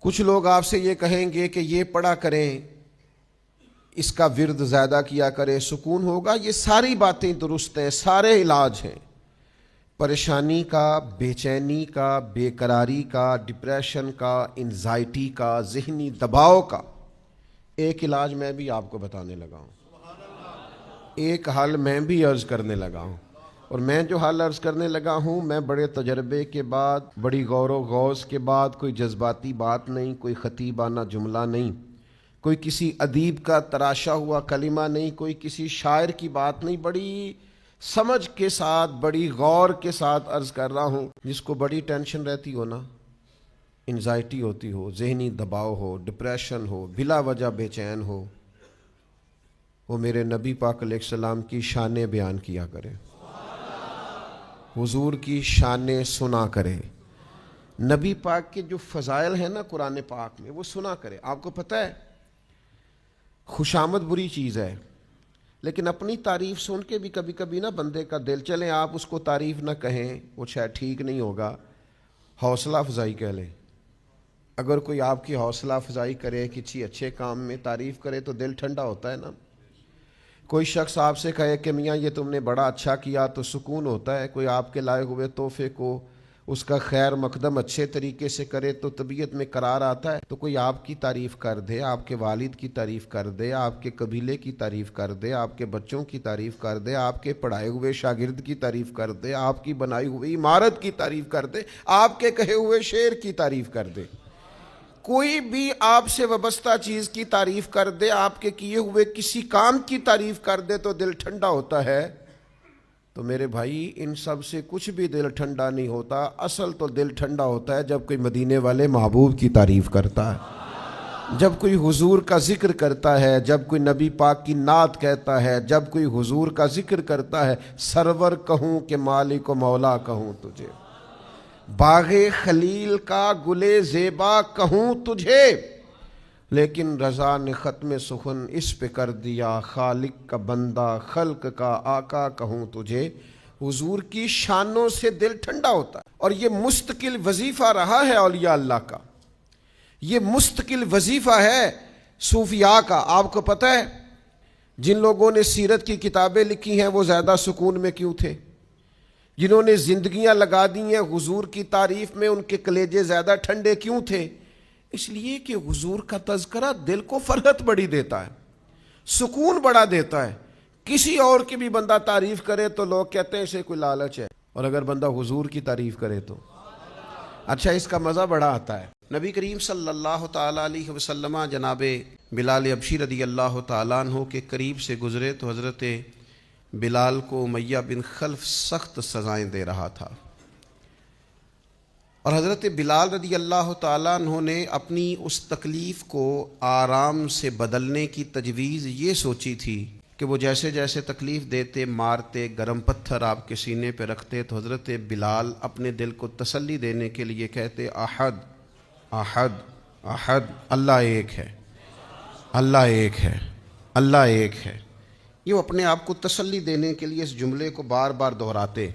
کچھ لوگ آپ سے یہ کہیں گے کہ یہ پڑھا کریں، اس کا ورد زیادہ کیا کریں، سکون ہوگا۔ یہ ساری باتیں درست ہیں، سارے علاج ہیں، پریشانی کا، بے چینی کا، بے قراری کا، ڈپریشن کا، انزائٹی کا، ذہنی دباؤ کا ایک علاج میں بھی آپ کو بتانے لگا ہوں، ایک حل میں بھی عرض کرنے لگا ہوں۔ اور میں جو حل عرض کرنے لگا ہوں، میں بڑے تجربے کے بعد، بڑی غور و غوص کے بعد، کوئی جذباتی بات نہیں، کوئی خطیبانہ جملہ نہیں، کوئی کسی ادیب کا تراشا ہوا کلمہ نہیں، کوئی کسی شاعر کی بات نہیں، بڑی سمجھ کے ساتھ، بڑی غور کے ساتھ عرض کر رہا ہوں۔ جس کو بڑی ٹینشن رہتی ہو نا، انزائٹی ہوتی ہو، ذہنی دباؤ ہو، ڈپریشن ہو، بلا وجہ بے چین ہو، وہ میرے نبی پاک علیہ السلام کی شانیں بیان کیا کرے، حضور کی شانیں سنا کرے، نبی پاک کے جو فضائل ہیں نا قرآن پاک میں وہ سنا کرے۔ آپ کو پتہ ہے خوشامد بری چیز ہے، لیکن اپنی تعریف سن کے بھی کبھی کبھی نا بندے کا دل، چلیں آپ اس کو تعریف نہ کہیں، وہ شاید ٹھیک نہیں ہوگا، حوصلہ افزائی کہہ لیں۔ اگر کوئی آپ کی حوصلہ افزائی کرے، کسی اچھے کام میں تعریف کرے تو دل ٹھنڈا ہوتا ہے نا۔ کوئی شخص آپ سے کہے کہ میاں یہ تم نے بڑا اچھا کیا تو سکون ہوتا ہے۔ کوئی آپ کے لائے ہوئے تحفے کو، اس کا خیر مقدم اچھے طریقے سے کرے تو طبیعت میں قرار آتا ہے۔ تو کوئی آپ کی تعریف کر دے، آپ کے والد کی تعریف کر دے، آپ کے قبیلے کی تعریف کر دے، آپ کے بچوں کی تعریف کر دے، آپ کے پڑھائے ہوئے شاگرد کی تعریف کر دے، آپ کی بنائی ہوئی عمارت کی تعریف کر دے، آپ کے کہے ہوئے شعر کی تعریف کر دے، کوئی بھی آپ سے وابستہ چیز کی تعریف کر دے، آپ کے کیے ہوئے کسی کام کی تعریف کر دے تو دل ٹھنڈا ہوتا ہے۔ تو میرے بھائی ان سب سے کچھ بھی دل ٹھنڈا نہیں ہوتا، اصل تو دل ٹھنڈا ہوتا ہے جب کوئی مدینے والے محبوب کی تعریف کرتا ہے، جب کوئی حضور کا ذکر کرتا ہے، جب کوئی نبی پاک کی نعت کہتا ہے، جب کوئی حضور کا ذکر کرتا ہے۔ سرور کہوں کہ مالک و مولا کہوں تجھے، باغ خلیل کا گلے زیبا کہوں تجھے، لیکن رضا نے ختم سخن اس پہ کر دیا، خالق کا بندہ خلق کا آقا کہوں تجھے۔ حضور کی شانوں سے دل ٹھنڈا ہوتا ہے، اور یہ مستقل وظیفہ رہا ہے اولیاء اللہ کا، یہ مستقل وظیفہ ہے صوفیاء کا۔ آپ کو پتہ ہے جن لوگوں نے سیرت کی کتابیں لکھی ہیں وہ زیادہ سکون میں کیوں تھے؟ جنہوں نے زندگیاں لگا دی ہیں حضور کی تعریف میں، ان کے کلیجے زیادہ ٹھنڈے کیوں تھے؟ اس لیے کہ حضور کا تذکرہ دل کو فرحت بڑی دیتا ہے، سکون بڑا دیتا ہے۔ کسی اور کی بھی بندہ تعریف کرے تو لوگ کہتے ہیں اسے کوئی لالچ ہے، اور اگر بندہ حضور کی تعریف کرے تو اچھا اس کا مزہ بڑا آتا ہے۔ نبی کریم صلی اللہ تعالیٰ علیہ وسلم جناب بلال حبشی رضی اللہ تعالیٰ عنہ کے قریب سے گزرے تو حضرت بلال کو امیہ بن خلف سخت سزائیں دے رہا تھا، اور حضرت بلال رضی اللہ تعالیٰ عنہ نے اپنی اس تکلیف کو آرام سے بدلنے کی تجویز یہ سوچی تھی کہ وہ جیسے جیسے تکلیف دیتے، مارتے، گرم پتھر آپ کے سینے پہ رکھتے، تو حضرت بلال اپنے دل کو تسلی دینے کے لیے کہتے احد احد احد، اللہ ایک ہے، اللہ ایک ہے، اللہ ایک ہے۔ یہ وہ اپنے آپ کو تسلی دینے کے لیے اس جملے کو بار بار دہراتے۔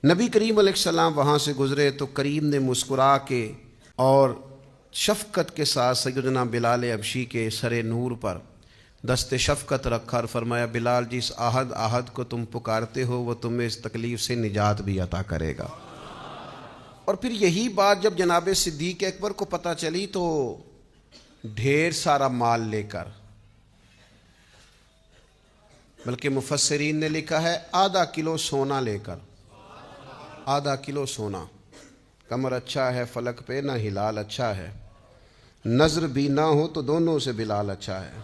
نبی کریم علیہ السلام وہاں سے گزرے تو کریم نے مسکرا کے اور شفقت کے ساتھ سیدنا بلال حبشی کے سر نور پر دست شفقت رکھا اور فرمایا بلال جس احد احد کو تم پکارتے ہو وہ تمہیں اس تکلیف سے نجات بھی عطا کرے گا۔ اور پھر یہی بات جب جناب صدیق اکبر کو پتہ چلی تو ڈھیر سارا مال لے کر، بلکہ مفسرین نے لکھا ہے آدھا کلو سونا لے کر، آدھا کلو سونا، کمر اچھا ہے فلک پہ نہ ہلال اچھا ہے، نظر بھی نہ ہو تو دونوں سے بلال اچھا ہے،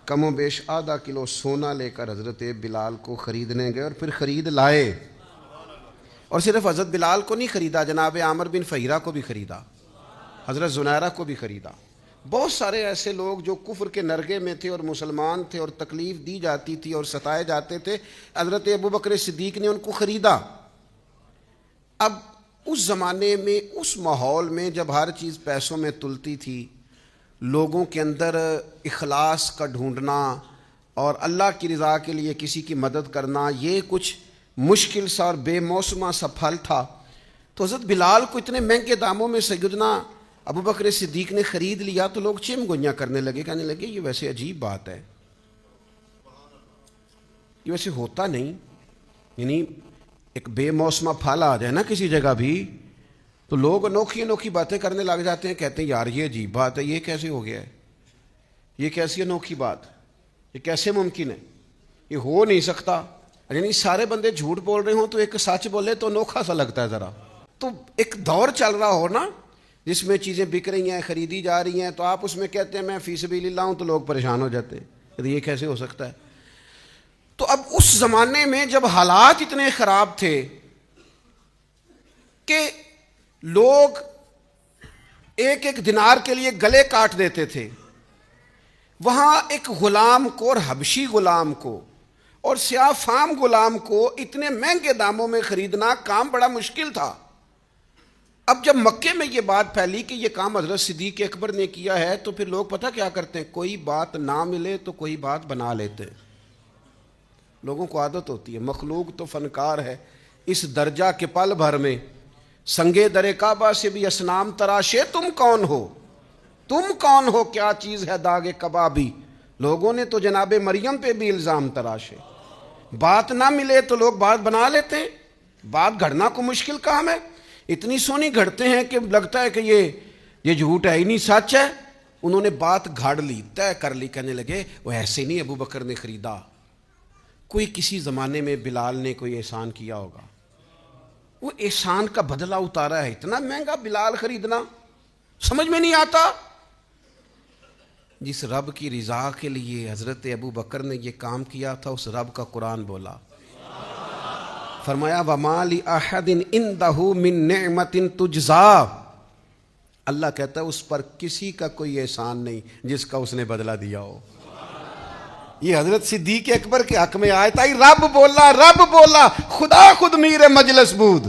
کم و بیش آدھا کلو سونا لے کر حضرت بلال کو خریدنے گئے، اور پھر خرید لائے۔ اور صرف حضرت بلال کو نہیں خریدا، جناب عامر بن فہیرہ کو بھی خریدا، حضرت زنیرہ کو بھی خریدا۔ بہت سارے ایسے لوگ جو کفر کے نرگے میں تھے اور مسلمان تھے اور تکلیف دی جاتی تھی اور ستائے جاتے تھے، حضرت ابوبکر صدیق نے ان کو خریدا۔ اب اس زمانے میں، اس ماحول میں جب ہر چیز پیسوں میں تلتی تھی، لوگوں کے اندر اخلاص کا ڈھونڈنا اور اللہ کی رضا کے لیے کسی کی مدد کرنا یہ کچھ مشکل سا اور بے موسمہ سا پھل تھا۔ تو حضرت بلال کو اتنے مہنگے داموں میں سیدنا ابو بکر صدیق نے خرید لیا تو لوگ چم گوئیاں کرنے لگے، کہنے لگے یہ ویسے عجیب بات ہے، یہ ویسے ہوتا نہیں، یعنی ایک بے موسمہ پھل آ جائے نا کسی جگہ بھی تو لوگ انوکھی انوکھی باتیں کرنے لگ جاتے ہیں، کہتے ہیں یار یہ عجیب بات ہے، یہ کیسے ہو گیا ہے، یہ کیسی انوکھی بات، یہ کیسے ممکن ہے، یہ ہو نہیں سکتا۔ یعنی سارے بندے جھوٹ بول رہے ہوں تو ایک سچ بولے تو انوکھا سا لگتا ہے ذرا۔ تو ایک دور چل رہا ہو نا جس میں چیزیں بک رہی ہیں، خریدی جا رہی ہیں، تو آپ اس میں کہتے ہیں میں فی سبیل اللہ ہوں، تو لوگ پریشان ہو جاتے ہیں، یہ کیسے ہو سکتا ہے۔ تو اب اس زمانے میں جب حالات اتنے خراب تھے کہ لوگ ایک ایک دینار کے لیے گلے کاٹ دیتے تھے، وہاں ایک غلام کو اور حبشی غلام کو اور سیاہ فام غلام کو اتنے مہنگے داموں میں خریدنا کام بڑا مشکل تھا۔ اب جب مکے میں یہ بات پھیلی کہ یہ کام حضرت صدیق اکبر نے کیا ہے تو پھر لوگ پتہ کیا کرتے ہیں، کوئی بات نہ ملے تو کوئی بات بنا لیتے ہیں۔ لوگوں کو عادت ہوتی ہے، مخلوق تو فنکار ہے، اس درجہ کے پل بھر میں سنگے در کعبہ سے بھی اصنام تراشے، تم کون ہو، تم کون ہو، کیا چیز ہے داغ کبابی، لوگوں نے تو جناب مریم پہ بھی الزام تراشے۔ بات نہ ملے تو لوگ بات بنا لیتے ہیں، بات گھڑنا کو مشکل کام ہے، اتنی سونی گھڑتے ہیں کہ لگتا ہے کہ یہ جھوٹ ہے ہی نہیں، سچ ہے۔ انہوں نے بات گھڑ لی، طے کر لی، کہنے لگے وہ ایسے نہیں ابو بکر نے خریدا، کوئی کسی زمانے میں بلال نے کوئی احسان کیا ہوگا، وہ احسان کا بدلہ اتارا ہے، اتنا مہنگا بلال خریدنا سمجھ میں نہیں آتا۔ جس رب کی رضا کے لیے حضرت ابو بکر نے یہ کام کیا تھا، اس رب کا قرآن بولا، فرمایا وَمَا لِأَحَدٍ عِندَهُ مِن نِعْمَةٍ تُجْزَىٰ، اللہ کہتا ہے اس پر کسی کا کوئی احسان نہیں جس کا اس نے بدلہ دیا ہو۔ یہ حضرت صدیق اکبر کے حق میں آیت آئی، رب بولا، خدا خود میر مجلس بود،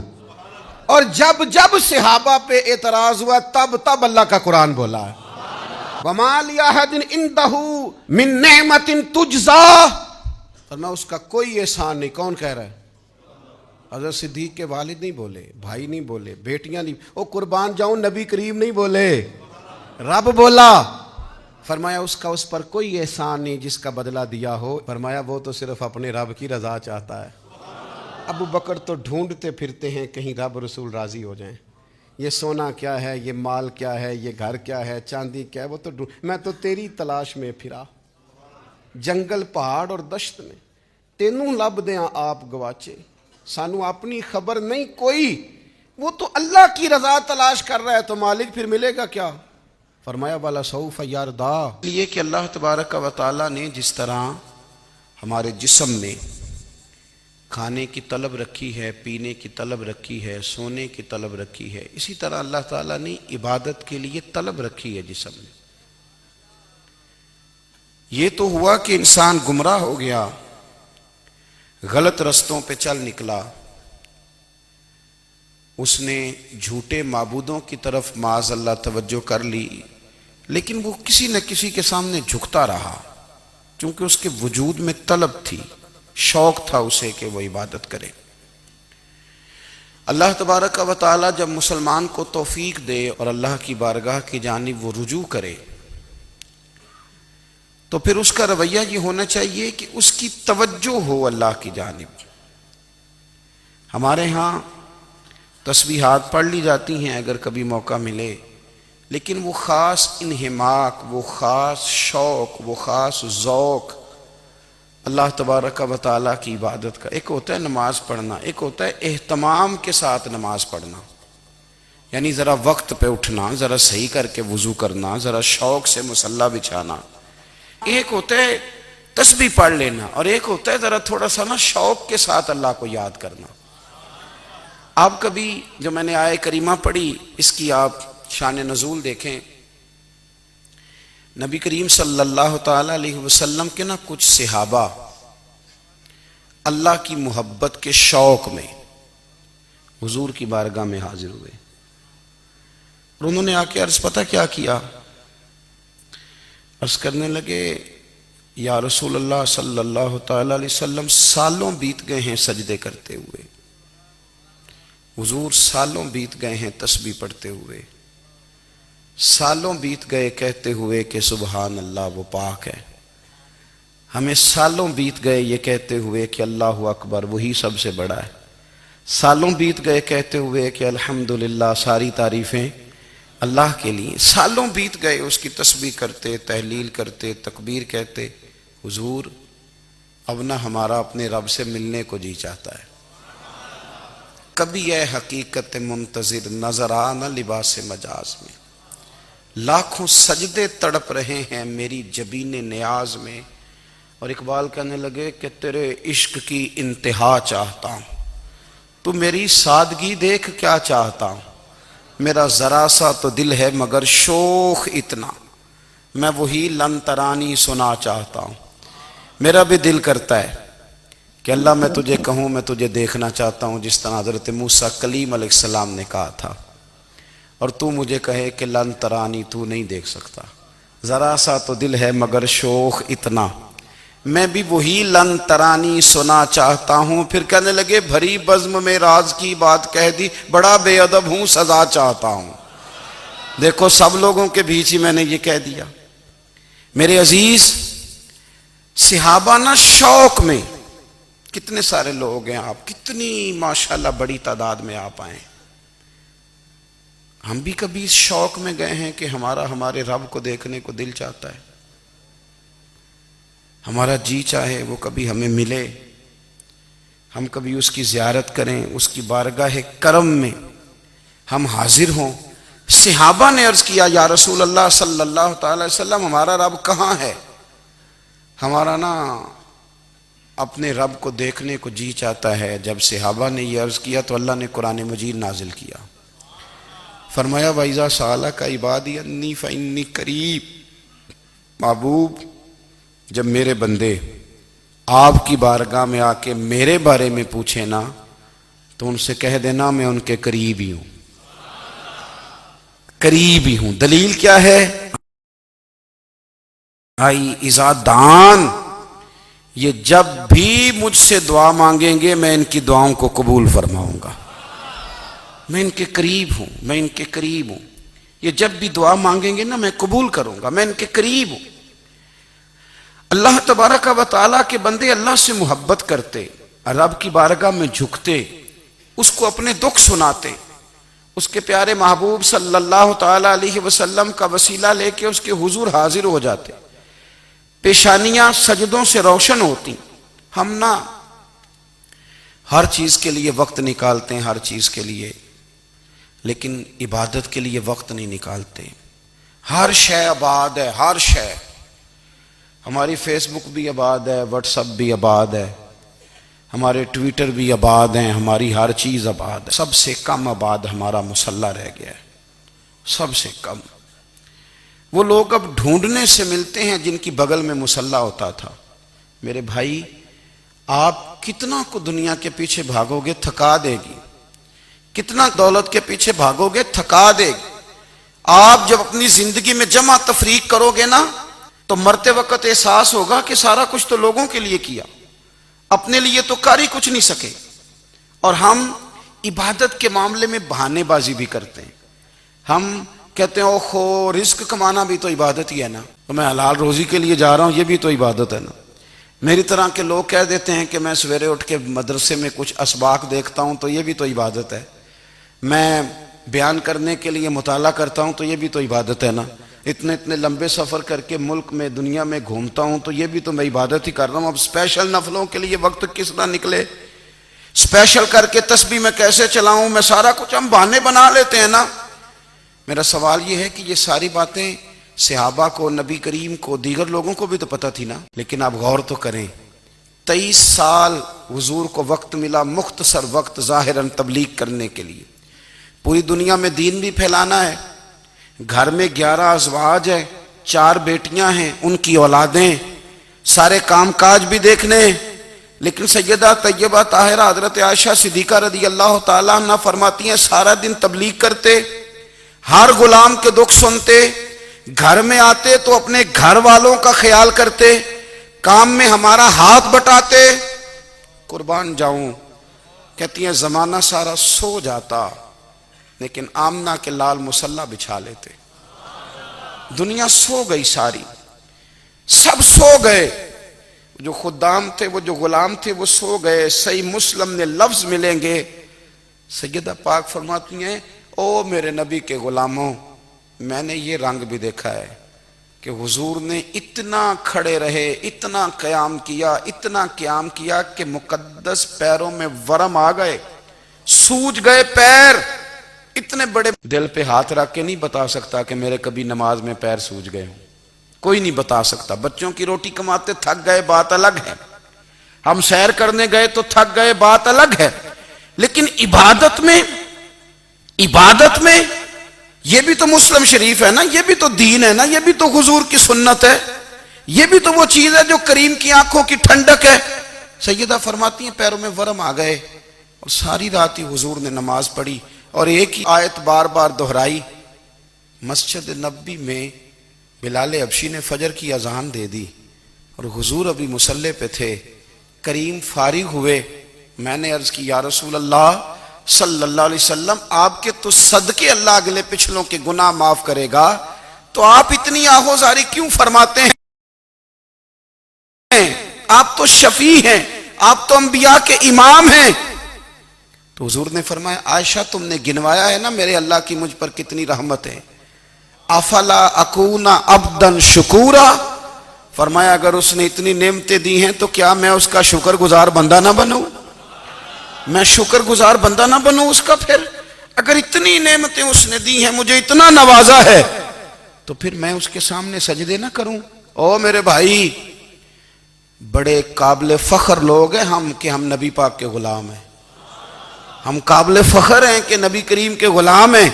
اور جب صحابہ پہ اعتراض ہوا تب اللہ کا قرآن بولا ہے وَمَا لِأَحَدٍ عِندَهُ مِن نِعْمَةٍ تُجْزَىٰ، فرمایا اس کا کوئی احسان نہیں۔ کون کہہ رہا ہے؟ حضرت صدیق کے والد نہیں بولے، بھائی نہیں بولے، بیٹیاں نہیں، او قربان جاؤں نبی کریم نہیں بولے، رب بولا۔ فرمایا اس کا اس پر کوئی احسان نہیں جس کا بدلہ دیا ہو، فرمایا وہ تو صرف اپنے رب کی رضا چاہتا ہے۔ ابو بکر تو ڈھونڈتے پھرتے ہیں کہیں رب رسول راضی ہو جائیں، یہ سونا کیا ہے، یہ مال کیا ہے، یہ گھر کیا ہے، چاندی کیا ہے، وہ تو میں تو تیری تلاش میں پھرا جنگل پہاڑ اور دشت میں، تینوں لب دیاں آپ گواچے، سانو اپنی خبر نہیں کوئی، وہ تو اللہ کی رضا تلاش کر رہا ہے، تو مالک پھر ملے گا کیا؟ فرمایا والا سوف یردا، یہ کہ اللہ تبارک و تعالیٰ نے جس طرح ہمارے جسم میں کھانے کی طلب رکھی ہے، پینے کی طلب رکھی ہے، سونے کی طلب رکھی ہے، اسی طرح اللہ تعالیٰ نے عبادت کے لیے طلب رکھی ہے جسم میں۔ یہ تو ہوا کہ انسان گمراہ ہو گیا، غلط رستوں پہ چل نکلا، اس نے جھوٹے معبودوں کی طرف معاذ اللہ توجہ کر لی، لیکن وہ کسی نہ کسی کے سامنے جھکتا رہا، کیونکہ اس کے وجود میں طلب تھی، شوق تھا اسے کہ وہ عبادت کرے۔ اللہ تبارک و تعالی جب مسلمان کو توفیق دے اور اللہ کی بارگاہ کی جانب وہ رجوع کرے تو پھر اس کا رویہ یہ ہونا چاہیے کہ اس کی توجہ ہو اللہ کی جانب۔ ہمارے ہاں تسبیحات پڑھ لی جاتی ہیں اگر کبھی موقع ملے، لیکن وہ خاص انہماک، وہ خاص شوق، وہ خاص ذوق اللہ تبارک و تعالیٰ کی عبادت کا، ایک ہوتا ہے نماز پڑھنا، ایک ہوتا ہے اہتمام کے ساتھ نماز پڑھنا، یعنی ذرا وقت پہ اٹھنا، ذرا صحیح کر کے وضو کرنا، ذرا شوق سے مصلی بچھانا۔ ایک ہوتا ہے تسبیح پڑھ لینا، اور ایک ہوتا ہے ذرا تھوڑا سا نا شوق کے ساتھ اللہ کو یاد کرنا۔ آپ کبھی جو میں نے آیہ کریمہ پڑھی اس کی آپ شان نزول دیکھیں، نبی کریم صلی اللہ تعالی علیہ وسلم کے نا کچھ صحابہ اللہ کی محبت کے شوق میں حضور کی بارگاہ میں حاضر ہوئے، اور انہوں نے آ کے عرض پتہ کیا کیا، عرض کرنے لگے یا رسول اللہ صلی اللہ تعالی علیہ وسلم سالوں بیت گئے ہیں سجدے کرتے ہوئے، حضور سالوں بیت گئے ہیں تسبیح پڑھتے ہوئے، سالوں بیت گئے کہتے ہوئے کہ سبحان اللہ وہ پاک ہے. ہمیں سالوں بیت گئے یہ کہتے ہوئے کہ اللہ اکبر وہی سب سے بڑا ہے. سالوں بیت گئے کہتے ہوئے کہ الحمدللہ ساری تعریفیں اللہ کے لیے. سالوں بیت گئے اس کی تسبیح کرتے، تحلیل کرتے، تکبیر کہتے. حضور اب نہ ہمارا اپنے رب سے ملنے کو جی چاہتا ہے. کبھی اے حقیقت منتظر نظر آ نہ لباس مجاز میں. لاکھوں سجدے تڑپ رہے ہیں میری جبین نیاز میں. اور اقبال کہنے لگے کہ تیرے عشق کی انتہا چاہتا ہوں. تو میری سادگی دیکھ کیا چاہتا ہوں. میرا ذرا سا تو دل ہے مگر شوخ اتنا. میں وہی لن ترانی سنا چاہتا ہوں. میرا بھی دل کرتا ہے کہ اللہ میں تجھے کہوں میں تجھے دیکھنا چاہتا ہوں جس طرح حضرت موسیٰ کلیم علیہ السلام نے کہا تھا. اور تو مجھے کہے کہ لن ترانی تو نہیں دیکھ سکتا. ذرا سا تو دل ہے مگر شوخ اتنا. میں بھی وہی لن ترانی سنا چاہتا ہوں. پھر کہنے لگے بھری بزم میں راز کی بات کہہ دی. بڑا بے ادب ہوں سزا چاہتا ہوں. دیکھو سب لوگوں کے بیچ ہی میں نے یہ کہہ دیا. میرے عزیز صحابہ نا شوق میں کتنے سارے لوگ ہیں. آپ کتنی ماشاءاللہ بڑی تعداد میں آپ آئیں. ہم بھی کبھی اس شوق میں گئے ہیں کہ ہمارے رب کو دیکھنے کو دل چاہتا ہے. ہمارا جی چاہے وہ کبھی ہمیں ملے. ہم کبھی اس کی زیارت کریں. اس کی بارگاہ کرم میں ہم حاضر ہوں. صحابہ نے عرض کیا یا رسول اللہ صلی اللہ تعالی وسلم ہمارا رب کہاں ہے. ہمارا نا اپنے رب کو دیکھنے کو جی چاہتا ہے. جب صحابہ نے یہ عرض کیا تو اللہ نے قرآن مجید نازل کیا. فرمایا وَإِذَا سَأَلَكَ عِبَادِي أَنِّي فَإِنِّي قَرِيبٌ. محبوب جب میرے بندے آپ کی بارگاہ میں آ کے میرے بارے میں پوچھیں نا تو ان سے کہہ دینا میں ان کے قریب ہی ہوں. قریب ہی ہوں. دلیل کیا ہے؟ اذا دان یہ جب بھی مجھ سے دعا مانگیں گے میں ان کی دعاؤں کو قبول فرماؤں گا. میں ان کے قریب ہوں. میں ان کے قریب ہوں. یہ جب بھی دعا مانگیں گے نا میں قبول کروں گا. میں ان کے قریب ہوں. اللہ تبارک و تعالیٰ کے بندے اللہ سے محبت کرتے، رب کی بارگاہ میں جھکتے، اس کو اپنے دکھ سناتے، اس کے پیارے محبوب صلی اللہ تعالیٰ علیہ وسلم کا وسیلہ لے کے اس کے حضور حاضر ہو جاتے. پیشانیاں سجدوں سے روشن ہوتی. ہم نہ ہر چیز کے لیے وقت نکالتے ہیں، ہر چیز کے لیے، لیکن عبادت کے لیے وقت نہیں نکالتے. ہر شے آباد ہے. ہر شے ہماری فیس بک بھی آباد ہے، واٹس ایپ بھی آباد ہے، ہمارے ٹویٹر بھی آباد ہیں، ہماری ہر چیز آباد ہے. سب سے کم آباد ہمارا مصلی رہ گیا ہے. سب سے کم. وہ لوگ اب ڈھونڈنے سے ملتے ہیں جن کی بغل میں مصلی ہوتا تھا. میرے بھائی آپ کتنا کو دنیا کے پیچھے بھاگو گے تھکا دے گی. کتنا دولت کے پیچھے بھاگو گے تھکا دے گی. آپ جب اپنی زندگی میں جمع تفریق کرو گے نا تو مرتے وقت احساس ہوگا کہ سارا کچھ تو لوگوں کے لیے کیا، اپنے لیے تو کر ہی کچھ نہیں سکے. اور ہم عبادت کے معاملے میں بہانے بازی بھی کرتے ہیں. ہم کہتے ہیں اوہو رزق کمانا بھی تو عبادت ہی ہے نا، تو میں حلال روزی کے لیے جا رہا ہوں یہ بھی تو عبادت ہے نا. میری طرح کے لوگ کہہ دیتے ہیں کہ میں سویرے اٹھ کے مدرسے میں کچھ اسباق دیکھتا ہوں تو یہ بھی تو عبادت ہے. میں بیان کرنے کے لیے مطالعہ کرتا ہوں تو یہ بھی تو عبادت ہے نا. اتنے لمبے سفر کر کے ملک میں دنیا میں گھومتا ہوں تو یہ بھی تو میں عبادت ہی کر رہا ہوں. اب اسپیشل نفلوں کے لیے وقت کس طرح نکلے، اسپیشل کر کے تسبیح میں کیسے چلاؤں، میں سارا کچھ ہم بہانے بنا لیتے ہیں نا. میرا سوال یہ ہے کہ یہ ساری باتیں صحابہ کو، نبی کریم کو، دیگر لوگوں کو بھی تو پتہ تھی نا. لیکن آپ غور تو کریں 23 سال حضور کو وقت ملا، مختصر وقت ظاہراً تبلیغ کرنے کے لیے. پوری دنیا میں دین بھی پھیلانا ہے. گھر میں 11 ازواج ہیں، 4 بیٹیاں ہیں، ان کی اولادیں، سارے کام کاج بھی دیکھنے. لیکن سیدہ طیبہ طاہرہ حضرت عائشہ صدیقہ رضی اللہ تعالیٰ عنہ فرماتی ہیں سارا دن تبلیغ کرتے، ہر غلام کے دکھ سنتے، گھر میں آتے تو اپنے گھر والوں کا خیال کرتے، کام میں ہمارا ہاتھ بٹاتے. قربان جاؤں کہتی ہیں زمانہ سارا سو جاتا لیکن آمنہ کے لال مصلی بچھا لیتے. دنیا سو گئی ساری، سب سو گئے، جو خدام تھے، وہ جو غلام تھے، وہ سو گئے۔ صحیح مسلم میں لفظ ملیں گے، سیدہ پاک فرماتی ہیں او میرے نبی کے غلاموں، میں نے یہ رنگ بھی دیکھا ہے کہ حضور نے اتنا کھڑے رہے، اتنا قیام کیا، اتنا قیام کیا کہ مقدس پیروں میں ورم آ گئے، سوج گئے پیر۔ اتنے بڑے دل پہ ہاتھ رکھ کے نہیں بتا سکتا کہ میرے کبھی نماز میں پیر سوج گئے ہوں، کوئی نہیں بتا سکتا۔ بچوں کی روٹی کماتے تھک گئے بات الگ ہے، ہم سیر کرنے گئے تو تھک گئے بات الگ ہے، لیکن عبادت میں یہ بھی تو مسلم شریف ہے نا، یہ بھی تو دین ہے نا، یہ بھی تو حضور کی سنت ہے، یہ بھی تو وہ چیز ہے جو کریم کی آنکھوں کی ٹھنڈک ہے۔ سیدہ فرماتی ہیں پیروں میں ورم آ گئے، اور ساری رات ہی حضور نے نماز پڑھی اور ایک ہی آیت بار بار دہرائی۔ مسجد نبوی میں بلال حبشی نے فجر کی اذان دے دی اور حضور ابھی مصلی پہ تھے، کریم فارغ ہوئے، میں نے عرض کی یا رسول اللہ صلی اللہ علیہ وسلم، آپ کے تو صدقے اللہ اگلے پچھلوں کے گناہ معاف کرے گا، تو آپ اتنی آہوزاری کیوں فرماتے ہیں؟ آپ تو شفیع ہیں، آپ تو انبیاء کے امام ہیں۔ تو حضور نے فرمایا عائشہ تم نے گنوایا ہے نا میرے اللہ کی مجھ پر کتنی رحمت ہے، افلا اکون عبدا شکورا، فرمایا اگر اس نے اتنی نعمتیں دی ہیں تو کیا میں اس کا شکر گزار بندہ نہ بنوں؟ میں شکر گزار بندہ نہ بنوں اس کا؟ پھر اگر اتنی نعمتیں اس نے دی ہیں، مجھے اتنا نوازا ہے، تو پھر میں اس کے سامنے سجدے نہ کروں؟ او میرے بھائی، بڑے قابل فخر لوگ ہیں ہم کہ ہم نبی پاک کے غلام ہیں، ہم قابل فخر ہیں کہ نبی کریم کے غلام ہیں۔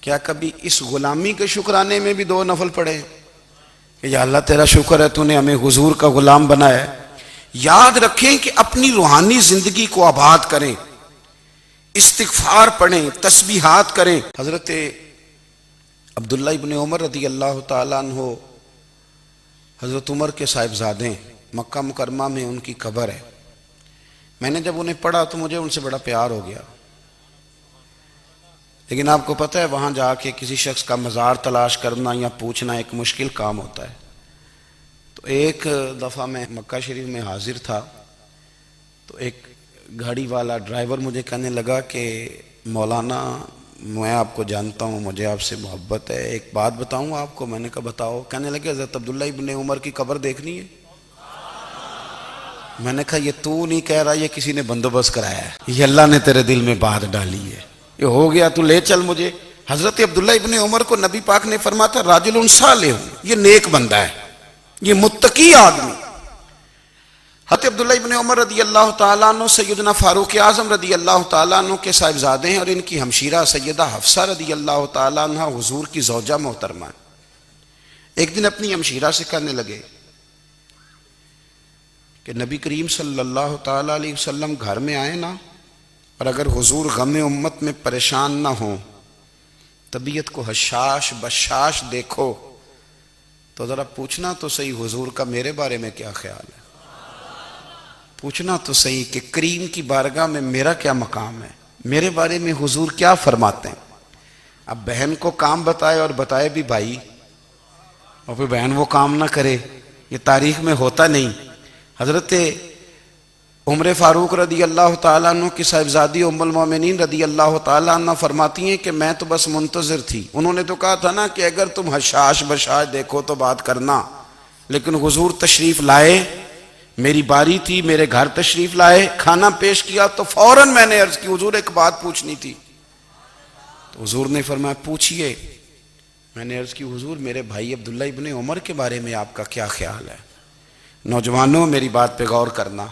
کیا کبھی اس غلامی کے شکرانے میں بھی 2 نفل پڑھے کہ یا اللہ تیرا شکر ہے تو نے ہمیں حضور کا غلام بنایا ہے؟ یاد رکھیں کہ اپنی روحانی زندگی کو آباد کریں، استغفار پڑھیں، تسبیحات کریں۔ حضرت عبداللہ ابن عمر رضی اللہ تعالیٰ عنہ حضرت عمر کے صاحبزادے، مکہ مکرمہ میں ان کی قبر ہے۔ میں نے جب انہیں پڑھا تو مجھے ان سے بڑا پیار ہو گیا، لیکن آپ کو پتہ ہے وہاں جا کے کسی شخص کا مزار تلاش کرنا یا پوچھنا ایک مشکل کام ہوتا ہے۔ تو ایک دفعہ میں مکہ شریف میں حاضر تھا، تو ایک گاڑی والا ڈرائیور مجھے کہنے لگا کہ مولانا میں آپ کو جانتا ہوں، مجھے آپ سے محبت ہے، ایک بات بتاؤں آپ کو؟ میں نے کہا بتاؤ۔ کہنے لگے حضرت عبداللہ ابن عمر کی قبر دیکھنی ہے۔ میں نے کہا یہ تو نہیں کہہ رہا، یہ کسی نے بندوبست کرایا ہے، یہ اللہ نے تیرے دل میں بات ڈالی ہے، یہ ہو گیا تو لے چل مجھے۔ حضرت عبداللہ ابن عمر کو نبی پاک نے فرمایا تھا راجل صالح، یہ نیک بندہ ہے، یہ متقی آدمی۔ حضرت عبداللہ ابن عمر رضی اللہ تعالیٰ عنہ سیدنا فاروق اعظم رضی اللہ تعالیٰ عنہ کے صاحبزادے ہیں، اور ان کی ہمشیرہ سیدہ حفصہ رضی اللہ تعالیٰ عنہ حضور کی زوجہ محترمہ ہیں۔ ایک دن اپنی ہمشیرہ سے کہنے لگے کہ نبی کریم صلی اللہ تعالیٰ علیہ وسلم گھر میں آئے نا، اور اگر حضور غم امت میں پریشان نہ ہوں، طبیعت کو حشاش بشاش دیکھو، تو ذرا پوچھنا تو صحیح حضور کا میرے بارے میں کیا خیال ہے، پوچھنا تو صحیح کہ کریم کی بارگاہ میں میرا کیا مقام ہے، میرے بارے میں حضور کیا فرماتے ہیں۔ اب بہن کو کام بتائے اور بتائے بھی بھائی، اور پھر بہن وہ کام نہ کرے، یہ تاریخ میں ہوتا نہیں۔ حضرت عمر فاروق رضی اللہ تعالیٰ عنہ کی صاحبزادی ام المومنین رضی اللہ تعالیٰ عنہ فرماتی ہیں کہ میں تو بس منتظر تھی، انہوں نے تو کہا تھا نا کہ اگر تم حشاش بشاش دیکھو تو بات کرنا، لیکن حضور تشریف لائے، میری باری تھی، میرے گھر تشریف لائے، کھانا پیش کیا تو فوراً میں نے عرض کی حضور ایک بات پوچھنی تھی۔ تو حضور نے فرمایا پوچھئے۔ میں نے عرض کی حضور میرے بھائی عبداللہ ابن عمر کے بارے میں آپ کا کیا خیال ہے؟ نوجوانوں میری بات پہ غور کرنا،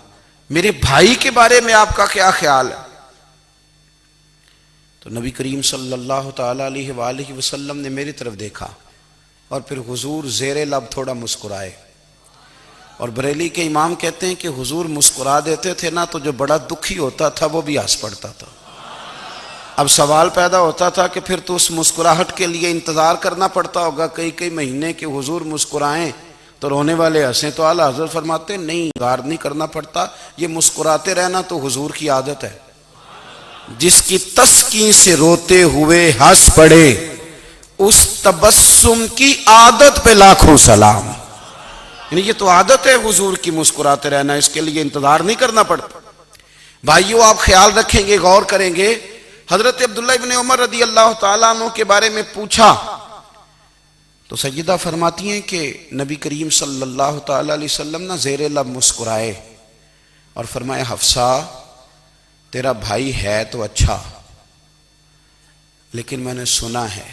میرے بھائی کے بارے میں آپ کا کیا خیال ہے؟ تو نبی کریم صلی اللہ تعالیٰ علیہ وآلہ وسلم نے میری طرف دیکھا، اور پھر حضور زیر لب تھوڑا مسکرائے، اور بریلی کے امام کہتے ہیں کہ حضور مسکرا دیتے تھے نا تو جو بڑا دکھی ہوتا تھا وہ بھی ہنس پڑتا تھا۔ اب سوال پیدا ہوتا تھا کہ پھر تو اس مسکراہٹ کے لیے انتظار کرنا پڑتا ہوگا کئی مہینے کہ حضور مسکرائیں تو رونے والے ہنسیں، تو اعلیٰ حضرت فرماتے نہیں، انتظار نہیں کرنا پڑتا، یہ مسکراتے رہنا تو حضور کی عادت ہے۔ جس کی تسکین سے روتے ہوئے ہنس پڑے اس تبسم کی عادت پہ لاکھوں سلام. یعنی یہ تو عادت ہے حضور کی مسکراتے رہنا، اس کے لیے انتظار نہیں کرنا پڑتا. بھائیو آپ خیال رکھیں گے، غور کریں گے. حضرت عبداللہ ابن عمر رضی اللہ تعالیٰ عنہ کے بارے میں پوچھا تو سیدہ فرماتی ہیں کہ نبی کریم صلی اللہ تعالیٰ علیہ وسلم نہ زیر لب مسکرائے اور فرمایا حفصہ تیرا بھائی ہے تو اچھا، لیکن میں نے سنا ہے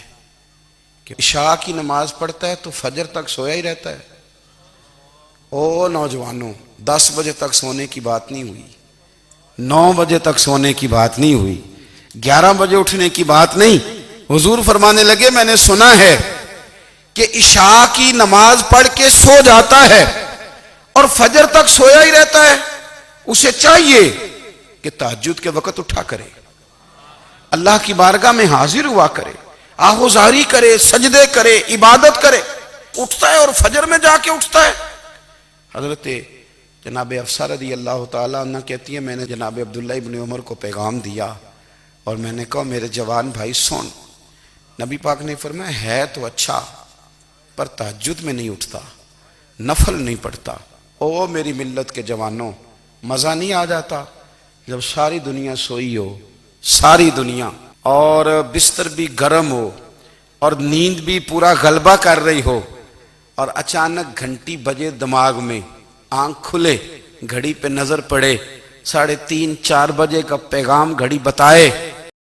کہ عشاء کی نماز پڑھتا ہے تو فجر تک سویا ہی رہتا ہے. او نوجوانوں، 10 بجے تک سونے کی بات نہیں ہوئی، 9 بجے تک سونے کی بات نہیں ہوئی، 11 بجے اٹھنے کی بات نہیں. حضور فرمانے لگے میں نے سنا ہے کہ عشاء کی نماز پڑھ کے سو جاتا ہے اور فجر تک سویا ہی رہتا ہے. اسے چاہیے کہ تہجد کے وقت اٹھا کرے، اللہ کی بارگاہ میں حاضر ہوا کرے، آہوزاری کرے، سجدے کرے، عبادت کرے. اٹھتا ہے اور فجر میں جا کے اٹھتا ہے. حضرت جناب حفصہ رضی اللہ تعالیٰ عنہ کہتی ہے میں نے جناب عبداللہ ابن عمر کو پیغام دیا اور میں نے کہا میرے جوان بھائی سن. نبی پاک نے فرمایا ہے تو اچھا پر تہجد میں نہیں اٹھتا، نفل نہیں پڑھتا. او میری ملت کے جوانوں، مزہ نہیں آ جاتا جب ساری دنیا سوئی ہو، ساری دنیا، اور بستر بھی گرم ہو اور نیند بھی پورا غلبہ کر رہی ہو، اور اچانک گھنٹی بجے دماغ میں، آنکھ کھلے، گھڑی پہ نظر پڑے، 3:30 4 بجے کا پیغام گھڑی بتائے